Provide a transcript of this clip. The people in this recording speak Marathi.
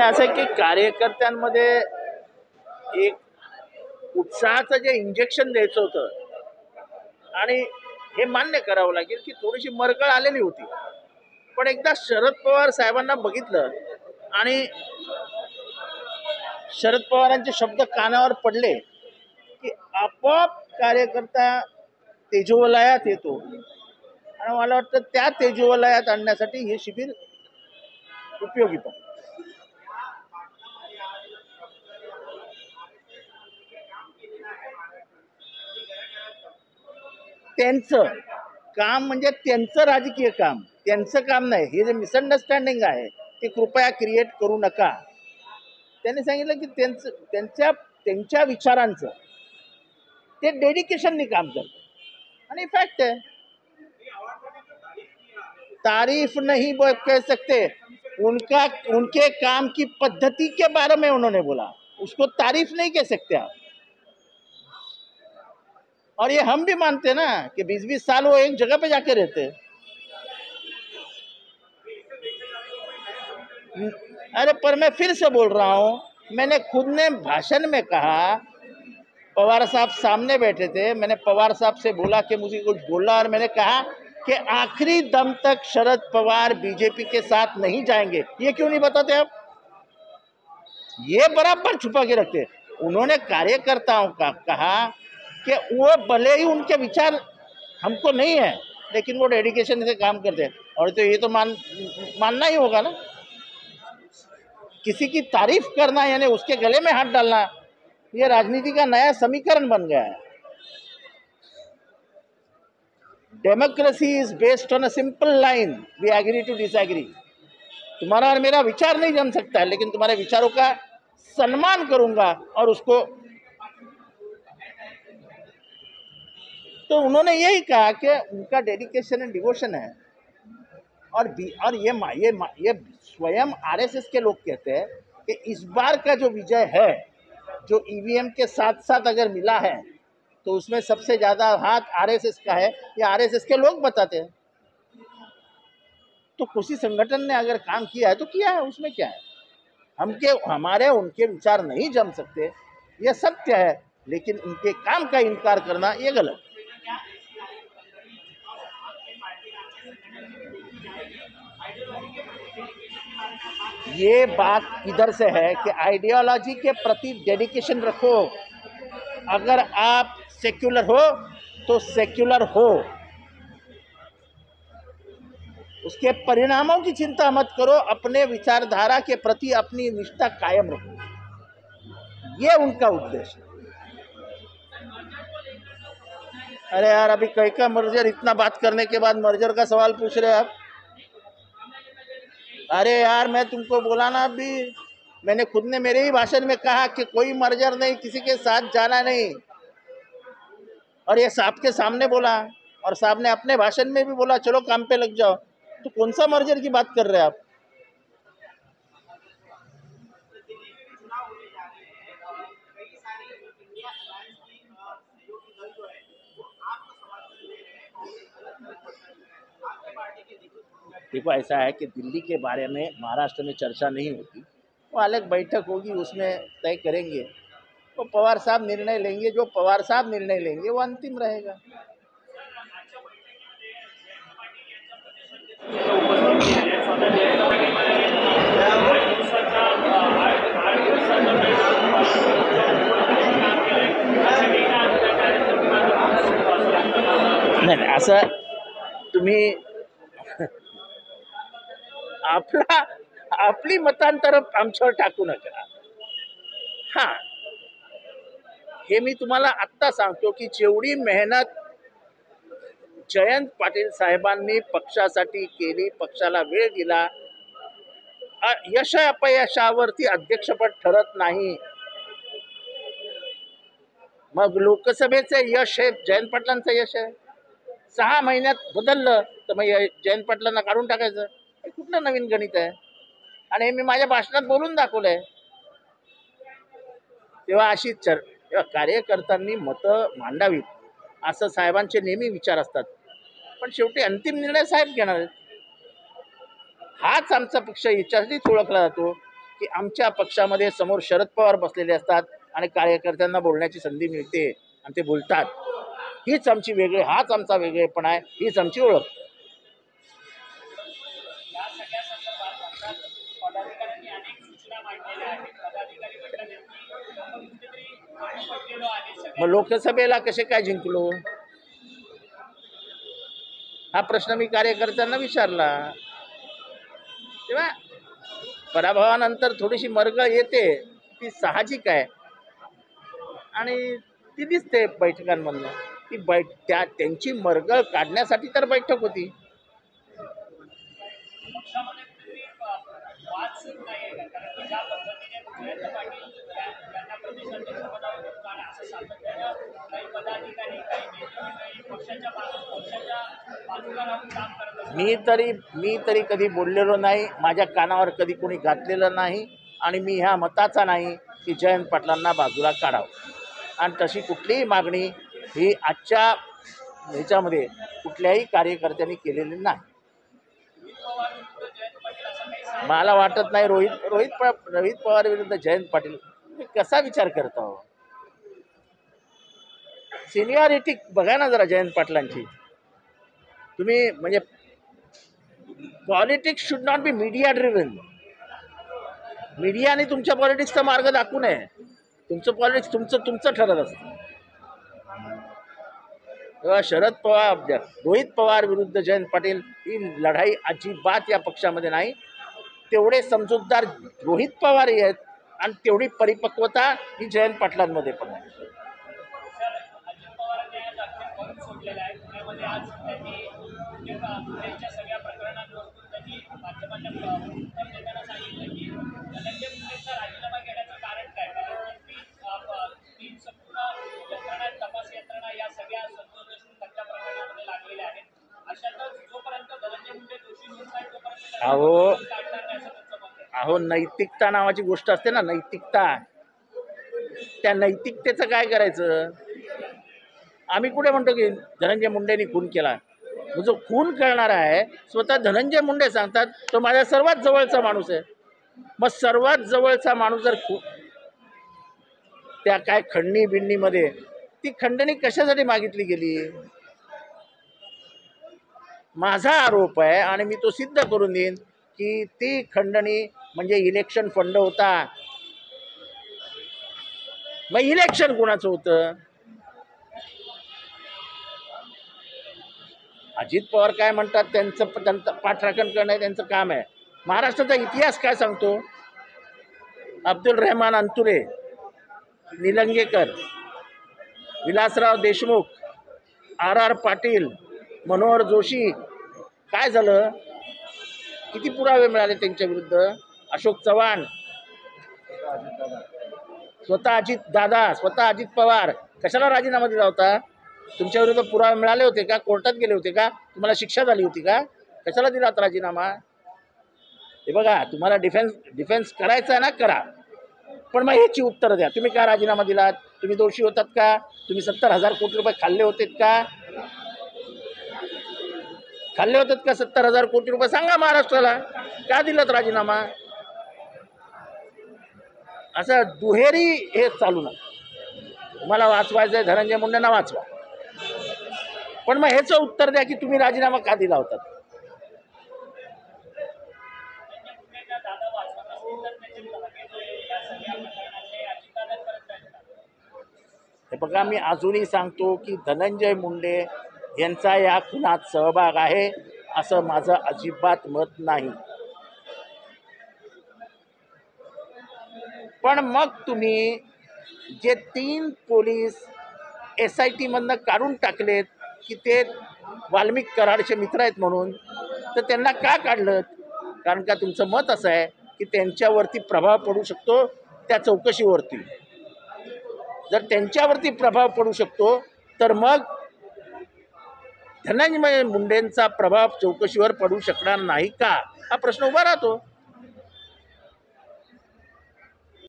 नाही, असं आहे की कार्यकर्त्यांमध्ये एक उत्साहाचं जे इंजेक्शन द्यायचं होतं आणि हे मान्य करावं लागेल की थोडीशी मरगळ आलेली होती. पण एकदा शरद पवार साहेबांना बघितलं आणि शरद पवारांचे शब्द कानावर पडले की आपोआप कार्यकर्ता तेजोवलयात येतो. आणि मला वाटतं त्या तेजोवलयात आणण्यासाठी हे शिबिर उपयोगी पडतं. त्यांचं काम म्हणजे त्यांचं राजकीय काम, त्यांचं काम नाही. हे जे मिसअंडरस्टँडिंग आहे ते कृपया क्रिएट करू नका. त्यांनी सांगितलं की त्यांच्या विचारांचं ते डेडिकेशननी काम करतात आणि फॅक्ट आहे. तारीफ नहीं कह सकते, उनके काम की पद्धति के बारे में उन्होंने बोला, उसको तारीफ नहीं कह सकते आप. और ये हम भी मानते हैं ना कि 20-20 साल वो एक जगह पे जाके रहते हैं. अरे पर मैं फिर से बोल रहा हूँ, मैंने खुद ने भाषण में कहा, पवार साहब सामने बैठे थे, मैंने पवार साहब से बोला कि मुझे कुछ बोलना, और मैंने कहा कि आखिरी दम तक शरद पवार बीजेपी के साथ नहीं जाएंगे. ये क्यों नहीं बताते आप? ये बराबर छुपा के रखते. उन्होंने कार्यकर्ताओं का कहा कि वो भले ही उनके विचार हमको नहीं है लेकिन वो डेडिकेशन से काम करते हैं. और तो ये तो मानना ही होगा ना. किसी की तारीफ करना यानी उसके गले में हाथ डालना, ये राजनीति का नया समीकरण बन गया है. Democracy is based on a simple line, we agree to disagree. तुम्हारा और मेरा विचार नहीं जम सकता है लेकिन तुम्हारे विचारों का सम्मान करूंगा. और उसको तो उन्होंने यही कहा कि उनका डेडिकेशन एंड डिवोशन है. और ये स्वयं आरएसएस के लोग कहते हैं कि इस बार का जो विजय है, जो ईवीएम के साथ साथ अगर मिला है तो उसमें सबसे ज्यादा हाथ आरएसएस का है. ये आरएसएस के लोग बताते हैं. तो किसी संगठन ने अगर काम किया है तो किया है, उसमें क्या है. हमारे उनके विचार नहीं जम सकते, ये सत्य है, लेकिन उनके काम का इनकार करना ये गलत. ये बात इधर से है कि आइडियोलॉजी के प्रति डेडिकेशन रखो. अगर आप सेक्युलर हो तो सेक्युलर हो, उसके परिणामों की चिंता मत करो, अपने विचारधारा के प्रति अपनी निष्ठा कायम रखो. ये उनका उद्देश्य. अरे यार, अभी कई का मर्जर, इतना बात करने के बाद मर्जर का सवाल पूछ रहे आप. अरे यार, मैं तुमको बोला ना, अभी मैंने खुद ने मेरे ही भाषण में कहा कि कोई मर्जर नहीं, किसी के साथ जाना नहीं. और ये साहब के सामने बोला, और साहब ने अपने भाषण में भी बोला चलो काम पे लग जाओ. तो कौन सा मर्जर की बात कर रहे हैं आप? देखो, ऐसा है कि दिल्ली के बारे में महाराष्ट्र में चर्चा नहीं होती, वो अलग बैठक होगी, उसमें तय करेंगे. तो पवार साहब निर्णय लेंगे, जो पवार साहब निर्णय लेंगे वो अंतिम रहेगा. नाही, असं तुम्ही आपली मतांतर आमच्यावर टाकू नका. हा, हे मी तुम्हाला आत्ता सांगतो की जेवढी मेहनत जयंत पाटील साहेबांनी पक्षासाठी केली, पक्षाला वेळ दिला, यश अपयशावरती अध्यक्षपद ठरत नाही. मग लोकसभेचे यश हे जयंत पाटलांचं यश आहे. 6 महिन्यात बदललं तर मग जयंत पाटलांना काढून टाकायचं, हे कुठलं नवीन गणित आहे. आणि हे मी माझ्या भाषणात बोलून दाखवलंय. तेव्हा अशी कार्यकर्त्यांनी मतं मांडावीत, असं साहेबांचे नेहमी विचार असतात. पण शेवटी अंतिम निर्णय साहेब घेणार आहेत. हाच आमचा पक्ष याच्यासाठीच ओळखला जातो की आमच्या पक्षामध्ये समोर शरद पवार बसलेले असतात आणि कार्यकर्त्यांना बोलण्याची संधी मिळते आणि ते बोलतात. हीच आमची वेगळी, हाच आमचा वेगळेपणा आहे, हीच आमची ओळख. मग लोकसभेला कसे काय जिंकलो हा प्रश्न मी कार्यकर्त्यांना विचारला. तेव्हा पराभवानंतर थोडीशी मरगळ येते, ती साहजिक आहे आणि ती दिसते बैठकांमधनं. ती त्यांची मरगळ काढण्यासाठी तर बैठक होती. मी तरी कधी बोललेलो नाही, माझ्या कानावर कधी कोणी घातलेलं नाही आणि मी ह्या मताचा नाही की जयंत पाटलांना बाजूला काढावं. आणि तशी कुठलीही मागणी ही आजच्या ह्याच्यामध्ये कुठल्याही कार्यकर्त्यांनी केलेली नाही. मला वाटत नाही रोहित पवार विरुद्ध जयंत पाटील तुम्ही कसा विचार करता हो? सिनियरिटी बघा ना जरा जयंत पाटलांची. तुम्ही म्हणजे politics should not be media driven. मीडियाने तुमच्या पॉलिटिक्सचा मार्ग दाखवू नये. तुमचं पॉलिटिक्स तुमचं ठरत असतं. तेव्हा शरद पवार रोहित पवार विरुद्ध जयंत पाटील ही लढाई अजिबात या पक्षामध्ये नाही. तेवढे समजूतदार रोहित पवार आहेत आणि तेवढी परिपक्वता ही जयंत पाटलांमध्ये पण आहे. अहो नैतिकता नावाची गोष्ट असते ना, नैतिकता. त्या नैतिकतेचं काय करायचं? आम्ही कुठे म्हणतो की धनंजय मुंडेंनी खून केला. जो खून करणारा आहे स्वतः धनंजय मुंडे सांगतात तो माझ्या सर्वात जवळचा माणूस आहे. मग सर्वात जवळचा माणूस जर त्या काय खंडणी बिंडणीमध्ये ती खंडणी कशासाठी मागितली गेली? माझा आरोप आहे आणि मी तो सिद्ध करून देईन की ती खंडणी म्हणजे इलेक्शन फंड होता. मग इलेक्शन कोणाचं होतं? अजित पवार काय म्हणतात त्यांचं पाठराखण करणं त्यांचं काम आहे. महाराष्ट्राचा इतिहास काय सांगतो? अब्दुल रहमान अंतुरे, निलंगेकर, विलासराव देशमुख, R.R. पाटील, मनोहर जोशी. काय झालं? किती पुरावे मिळाले त्यांच्या विरुद्ध? अशोक चव्हाण, स्वतः अजित पवार कशाला राजीनामा दिला होता? तुमच्या विरुद्ध पुरावे मिळाले होते का? कोर्टात गेले होते का? तुम्हाला शिक्षा झाली होती का? कशाला दिला राजीनामा? हे बघा, तुम्हाला डिफेन्स करायचा ना करा, पण मग ह्याची उत्तर द्या. तुम्ही का राजीनामा दिलात? तुम्ही दोषी होतात का? तुम्ही 70,000 कोटी रुपये खाल्ले होते का? 70,000 कोटी रुपये सांगा महाराष्ट्राला. का दिलात राजीनामा? असं दुहेरी हे चालू नका. तुम्हाला वाचवायचं आहे धनंजय मुंडेंना वाचवा, पण मग ह्याचं उत्तर द्या की तुम्ही राजीनामा का दिला होता? हे बघा, मी अजूनही सांगतो की धनंजय मुंडे यांचा या खुनात सहभाग आहे असं माझं अजिबात मत नाही. पण मग तुम्ही जे 3 पोलीस SIT मधनं काढून टाकलेत की ते वाल्मिक कराडचे मित्र आहेत म्हणून, तर त्यांना का काढलं? कारण का तुमचं मत असं आहे की त्यांच्यावरती प्रभाव पडू शकतो त्या चौकशीवरती. जर त्यांच्यावरती प्रभाव पडू शकतो तर मग धनंजय मुंडेंचा प्रभाव चौकशीवर पडू शकणार नाही का हा प्रश्न उभा राहतो.